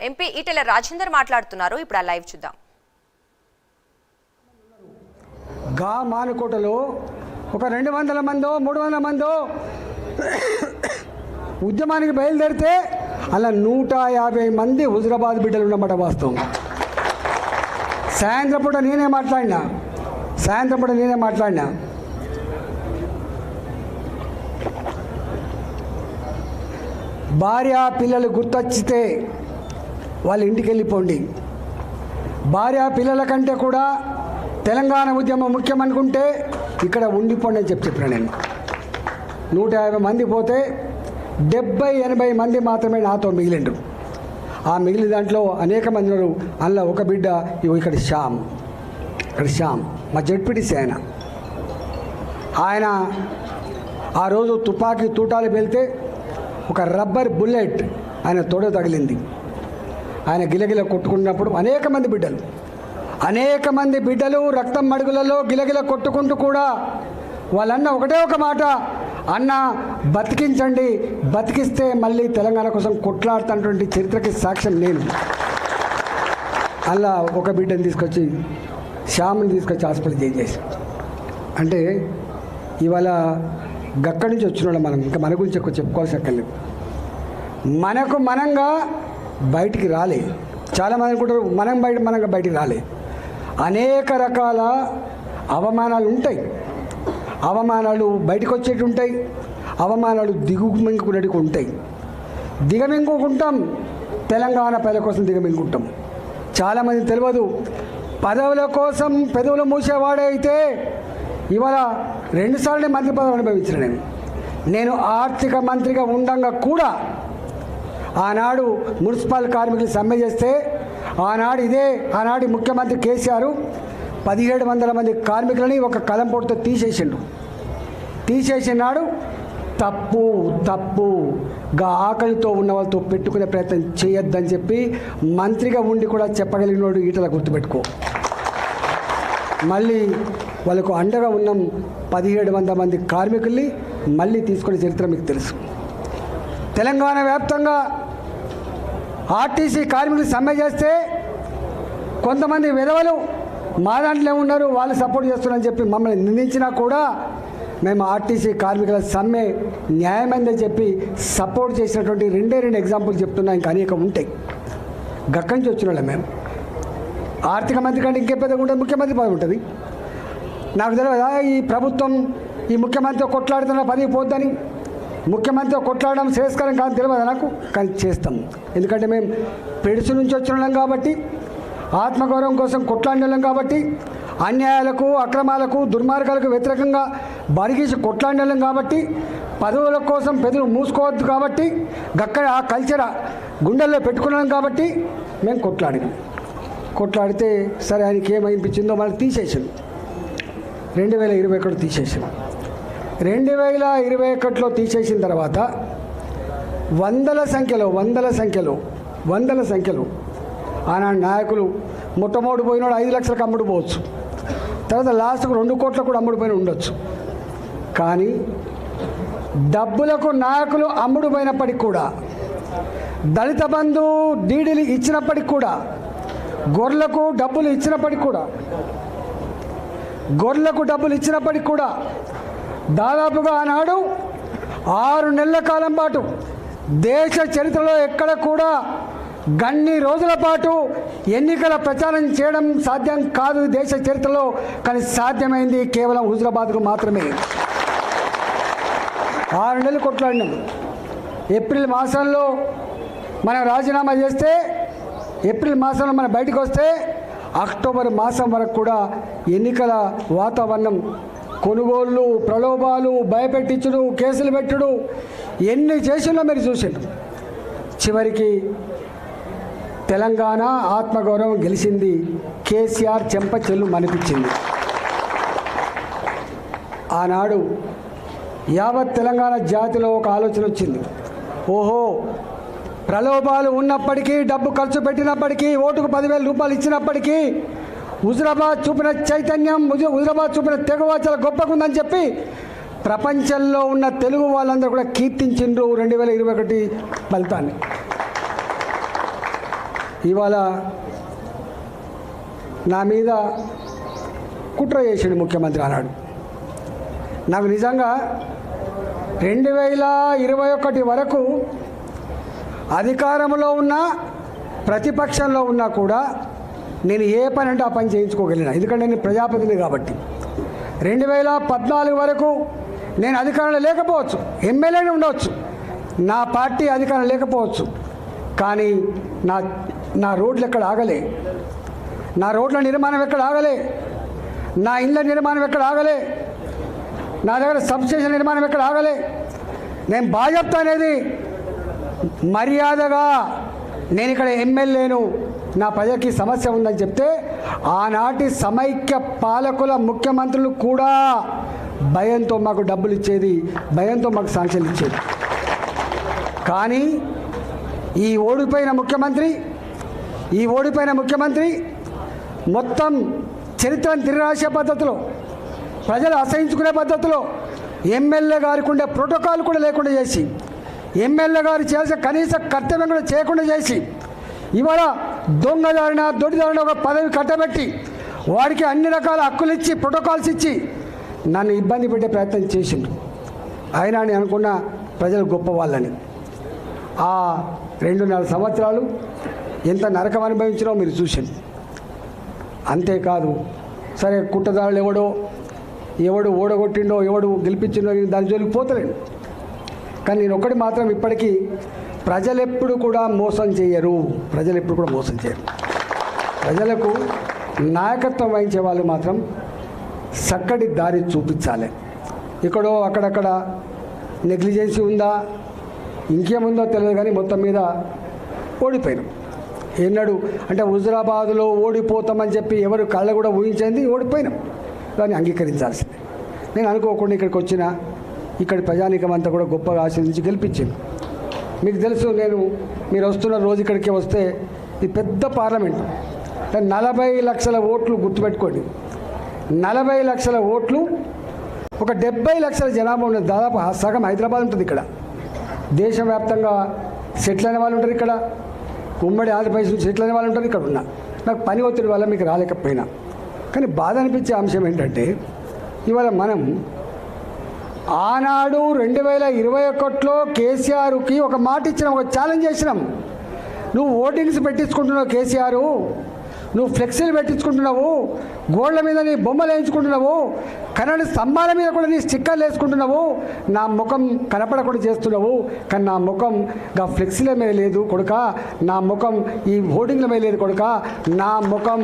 MP Etela Rajender మాట్లాడుతున్నారు. ఇప్పుడు ఆ లైవ్ చూద్దాం. గా మానుకోటలో ఒక 200 మందో 300 మందో ఉద్యమానికి బయలుదేరితే అలా 150 మంది హుజరాబాద్ బిడ్డలు ఉన్నమాట వాస్తవం. సాయంత్రం పూట నేనే మాట్లాడినా భార్య పిల్లలు గుర్తొచ్చితే వాళ్ళ ఇంటికి వెళ్ళిపోండి. భార్య పిల్లల కంటే కూడా తెలంగాణ ఉద్యమం ముఖ్యం అనుకుంటే ఇక్కడ ఉండిపోండి అని చెప్పిన నేను. 150 మంది పోతే 70-80 మంది మాత్రమే నాతో మిగిలిండ్రు. ఆ మిగిలిన దాంట్లో అనేక మంది ఉన్నారు. అందులో ఒక బిడ్డ ఇక్కడ శ్యామ్ మా జడ్పీటీసీ ఆయన ఆ రోజు తుపాకీ తూటాలు వెళ్తే ఒక రబ్బర్ బుల్లెట్ ఆయన తోడ తగిలింది. ఆయన గిలగిల కొట్టుకున్నప్పుడు అనేక మంది బిడ్డలు రక్తం మడుగులలో గిలగిల కొట్టుకుంటూ కూడా వాళ్ళన్న ఒకటే ఒక మాట, అన్న బతికించండి, బతికిస్తే మళ్ళీ తెలంగాణ కోసం కొట్లాడుతున్నటువంటి చరిత్రకి సాక్ష్యం నేను. అలా ఒక బిడ్డని తీసుకొచ్చి శ్యామ్ని తీసుకొచ్చి హాస్పిటల్ చేసి అంటే ఇవాళ గక్కడి నుంచి వచ్చిన వాళ్ళు మనం ఇంకా మన గురించి ఎక్కువ చెప్పుకోవాల్సి అక్కర్లేదు. మనంగా బయటికి రాలే. చాలామంది అనుకుంటారు మనంగా బయటికి రాలే. అనేక రకాల అవమానాలు ఉంటాయి. అవమానాలు బయటకు వచ్చేటి ఉంటాయి, అవమానాలు దిగుమింగుకునేటివి ఉంటాయి. దిగమింగుకుంటాం, తెలంగాణ ప్రజల కోసం దిగమింగుకుంటాం. చాలామంది తెలియదు, పదవుల కోసం పెదవులు మూసేవాడే అయితే ఇవాళ 2 సార్లు మంత్రి పదవి అనుభవించిన నేను ఆర్థిక మంత్రిగా ఉండంగా కూడా ఆనాడు మున్సిపల్ కార్మికులు సమ్మె చేస్తే ఆనాటి ముఖ్యమంత్రి కేసీఆర్ 1700 మంది కార్మికులని ఒక కలంపోటుతో తీసేసినాడు. తప్పుగా ఆకలితో ఉన్న వాళ్ళతో పెట్టుకునే ప్రయత్నం చేయొద్దని చెప్పి మంత్రిగా ఉండి కూడా చెప్పగలిగినోడు ఈటల గుర్తుపెట్టుకో. మళ్ళీ వాళ్ళకు అండగా ఉన్న 1700 మంది కార్మికుల్ని మళ్ళీ తీసుకునే చరిత్ర మీకు తెలుసు. తెలంగాణ వ్యాప్తంగా ఆర్టీసీ కార్మికులు సమ్మె చేస్తే కొంతమంది విధవలు మా దాంట్లో ఉన్నారు, వాళ్ళు సపోర్ట్ చేస్తున్నారని చెప్పి మమ్మల్ని నిందించినా కూడా మేము ఆర్టీసీ కార్మికుల సమ్మె న్యాయమైందని చెప్పి సపోర్ట్ చేసినటువంటి 2 ఎగ్జాంపుల్ చెప్తున్నా. ఇంకా అనేక ఉంటాయి. గక్కడి నుంచి వచ్చిన వాళ్ళం మేము. ఆర్థిక మంత్రి కంటే ఇంకే పెద్దగా ఉంటుంది, ముఖ్యమంత్రి పదవి ఉంటుంది. నాకు తెలియదా ఈ ప్రభుత్వం ఈ ముఖ్యమంత్రితో కొట్లాడుతున్న పదవి పోద్దని? ముఖ్యమంత్రితో కొట్లాడడం శ్రేయస్కరం కాదని తెలియదా నాకు? కానీ చేస్తాం. ఎందుకంటే మేము పెడుసు నుంచి వచ్చిన వాళ్ళం కాబట్టి, ఆత్మగౌరవం కోసం కొట్లాడిన వాళ్ళం కాబట్టి, అన్యాయాలకు అక్రమాలకు దుర్మార్గాలకు వ్యతిరేకంగా బరిగీసి కొట్లాడిన వాళ్ళం కాబట్టి, పదవుల కోసం పెదవులు మూసుకోవద్దు కాబట్టి, గక్కడ ఆ కల్చర్ గుండెల్లో పెట్టుకున్నాం కాబట్టి మేము కొట్లాడితే సరే ఆయనకి ఏమనిపించిందో మనకు తీసేసాను. 2021 తీసేసాను. 2021లో తీసేసిన తర్వాత వందల సంఖ్యలో ఆనాడు నాయకులు మొట్టమొదటి పోయినాడు 5 లక్షలకు అమ్ముడు పోవచ్చు, తర్వాత లాస్ట్కు 2 కోట్లకు కూడా అమ్ముడుపోయిన ఉండొచ్చు. కానీ డబ్బులకు నాయకులు అమ్ముడు పోయినప్పటికి కూడా, దళిత బంధు డీడీలు ఇచ్చినప్పటికి కూడా, గొర్రెలకు డబ్బులు ఇచ్చినప్పటికి కూడా దాదాపుగా ఆనాడు 6 నెలల కాలం పాటు దేశ చరిత్రలో ఎక్కడ కూడా గన్ని రోజుల పాటు ఎన్నికల ప్రచారం చేయడం సాధ్యం కాదు దేశ చరిత్రలో. కానీ సాధ్యమైంది కేవలం హుజరాబాద్కు మాత్రమే. 6 నెలలు కొట్లాడినాం. ఏప్రిల్ మాసంలో మనం రాజీనామా చేస్తే, ఏప్రిల్ మాసంలో మనం బయటకు వస్తే, అక్టోబర్ మాసం వరకు కూడా ఎన్నికల వాతావరణం, కొనుగోళ్ళు, ప్రలోభాలు, భయపెట్టించుడు, కేసులు పెట్టుడు, ఎన్ని చేసిందో మీరు చూసిండు. చివరికి తెలంగాణ ఆత్మగౌరవం గెలిచింది. కేసీఆర్ చెంప చెల్లు మనిపించింది. ఆనాడు యావత్ తెలంగాణ జాతిలో ఒక ఆలోచన వచ్చింది. ఓహో, ప్రలోభాలు ఉన్నప్పటికీ, డబ్బు ఖర్చు పెట్టినప్పటికీ, ఓటుకు 10,000 రూపాయలు ఇచ్చినప్పటికీ హుజరాబాద్ చూపిన చైతన్యం, హుజరాబాద్ చూపిన తెగువ చాలా గొప్పగుందని చెప్పి ప్రపంచంలో ఉన్న తెలుగు వాళ్ళందరూ కూడా కీర్తించిండ్రు 2021 ఫలితాన్ని. ఇవాళ నా మీద కుట్ర చేసిండు ముఖ్యమంత్రి అన్నాడు. నాకు నిజంగా 2021 వరకు అధికారంలో ఉన్న ప్రతిపక్షంలో ఉన్నా కూడా నేను ఏ పని అంటే ఆ పని చేయించుకోగలిగిన, ఎందుకంటే నేను ప్రజాప్రతినిధి కాబట్టి. 2014 వరకు నేను అధికారంలో లేకపోవచ్చు, ఎమ్మెల్యేనే ఉండవచ్చు, నా పార్టీ అధికారం లేకపోవచ్చు, కానీ నా రోడ్లు ఎక్కడ ఆగలే, నా రోడ్ల నిర్మాణం ఎక్కడ ఆగలే, నా ఇళ్ళ నిర్మాణం ఎక్కడ ఆగలే, నా దగ్గర సబ్స్టేషన్ నిర్మాణం ఎక్కడ ఆగలే. నేను బాధ్యత అనేది మర్యాదగా నేను ఇక్కడ ఎమ్మెల్యేను, నా ప్రజలకి సమస్య ఉందని చెప్తే ఆనాటి సమైక్య పాలకుల ముఖ్యమంత్రులు కూడా భయంతో మాకు డబ్బులు ఇచ్చేది, భయంతో మాకు శాంక్షన్లు ఇచ్చేది. కానీ ఈ ఓడిపోయిన ముఖ్యమంత్రి మొత్తం చరిత్రను తిరగరాసే పద్ధతిలో, ప్రజలు అసహించుకునే పద్ధతిలో ఎమ్మెల్యే గారికి ఉండే ప్రోటోకాల్ కూడా లేకుండా చేసి, ఎమ్మెల్యే గారు చేయాల్సిన కనీస కర్తవ్యం కూడా చేయకుండా చేసి, ఇవాళ దొడ్డిదారిన ఒక పదవి కట్టబెట్టి వాడికి అన్ని రకాల హక్కులు ఇచ్చి ప్రోటోకాల్స్ ఇచ్చి నన్ను ఇబ్బంది పెట్టే ప్రయత్నం చేసిండు. అయినా నేను అనుకున్న ప్రజలు గొప్ప వాళ్ళని. ఆ 2.5 సంవత్సరాలు ఎంత నరకం అనుభవించినో మీరు చూసింది. అంతేకాదు, సరే కుట్రదారులు ఎవడు ఓడగొట్టిండో, ఎవడు గెలిపించిండో దాని జోలికి పోతలేడు. కానీ నేను ఒకటి మాత్రం ఇప్పటికీ ప్రజలెప్పుడు కూడా మోసం చేయరు. ప్రజలకు నాయకత్వం వహించే వాళ్ళు మాత్రం చక్కటి దారి చూపించాలి. ఇక్కడో అక్కడక్కడ నెగ్లిజెన్సీ ఉందా, ఇంకేముందో తెలియదు, కానీ మొత్తం మీద ఓడిపోయినాం. ఎన్నడు అంటే హుజురాబాదులో ఓడిపోతామని చెప్పి ఎవరు కళ్ళ కూడా ఊహించింది, ఓడిపోయినాం. దాన్ని అంగీకరించాల్సిందే. నేను అనుకోకుండా ఇక్కడికి వచ్చిన ఇక్కడి ప్రజానీకం అంతా కూడా గొప్పగా ఆశీర్వదించి గెలిపించింది. మీకు తెలుసు, మీరు వస్తున్న రోజు ఇక్కడికి వస్తే ఇది పెద్ద పార్లమెంటు, 40 లక్షల ఓట్లు, గుర్తుపెట్టుకోండి, 40 లక్షల ఓట్లు, ఒక 70 లక్షల జనాభా ఉన్నది, దాదాపు సగం హైదరాబాద్ ఉంటుంది ఇక్కడ. దేశవ్యాప్తంగా సెటిల్ అయిన వాళ్ళు ఉంటారు ఇక్కడ, ఉమ్మడి ఆంధ్రప్రదేశ్ నుంచి సెటిల్ అయిన వాళ్ళు ఉంటారు ఇక్కడ. నాకు పని ఒత్తిడి వల్ల మీకు రాలేకపోయినా, కానీ బాధ అనిపించే అంశం ఏంటంటే ఇవాళ మనం ఆనాడు 2021లో కేసీఆర్కి ఒక మాట ఇచ్చినాం, ఒక ఛాలెంజ్ చేసినాం. నువ్వు ఓటింగ్స్ పెట్టించుకుంటున్నావు కేసీఆర్, నువ్వు ఫ్లెక్సీలు పెట్టించుకుంటున్నావు, గోళ్ల మీద నీ బొమ్మలు వేయించుకుంటున్నావు, కన్నడ స్తంభాల మీద కూడా నీ స్టిక్కర్లు వేసుకుంటున్నావు, నా ముఖం కనపడకుండా చేస్తున్నావు. కానీ నా ముఖం గా ఫ్లెక్సీల మీద లేదు కొడుక, నా ముఖం ఈ ఓటింగ్ల మీద లేదు కొడుక, నా ముఖం